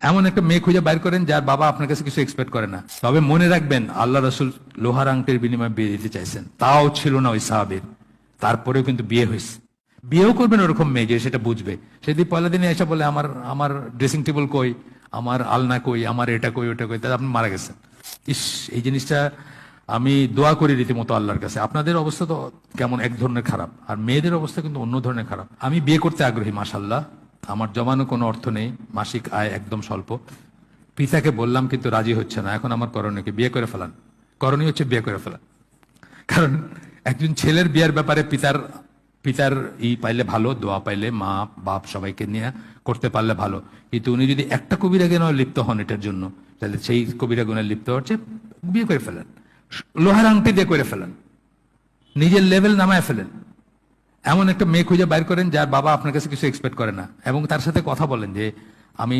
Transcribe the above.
এমন একটা মেয়ে খুঁজে বাইর করেন যার বাবা আপনার কাছে কিছু এক্সপেক্ট করে না। তবে মনে রাখবেন, আল্লাহ রাসূল লোহার আংটির বিনিময়ে বিয়ে দিতে চাইছেন, তাও ছিল না ওই সাহাবীর, তারপরেও কিন্তু বিয়ে হয়েছে। বিয়েও করবেন ওরকম মেয়ে যে সেটা বুঝবে। সেদিন পয়লা দিনে এসে বলে আমার আমার ড্রেসিং টেবিল কই, আমার আলনা কই, আমার এটা কই ওটা কই, তাহলে আপনি মারা গেছেন। ইস, এই জিনিসটা আমি দোয়া করি রীতিমতো আল্লাহর কাছে। আপনাদের অবস্থা তো কেমন এক ধরনের খারাপ, আর মেয়েদের অবস্থা কিন্তু অন্য ধরনের খারাপ। আমি বিয়ে করতে আগ্রহী, মাশাল্লাহ, আমার জমানো কোনো অর্থ নেই, মাসিক আয় একদম স্বল্প। পিতাকে বললাম কিন্তু রাজি হচ্ছে না। এখন আমার করণীয় কি? বিয়ে করে ফেলান। করণীয় হচ্ছে বিয়ে করে ফেলান। কারণ একজন ছেলের বিয়ের ব্যাপারে পিতার পিতার পাইলে ভালো, দোয়া পাইলে মা বাপ সবাইকে নিয়ে করতে পারলে ভালো। কিন্তু উনি যদি একটা কবিরা গুণে লিপ্ত হন এটার জন্য, তাহলে সেই কবিরা গুণে লিপ্ত হচ্ছে, বিয়ে করে ফেলেন, লোহার আংটি দিয়ে করে ফেলেন, নিজের লেভেল নামায় ফেলেন। এমন একটা মেয়ে খুঁজে বাইর করেন যার বাবা আপনার কাছে কিছু এক্সপেক্ট করে না, এবং তার সাথে কথা বলেন যে আমি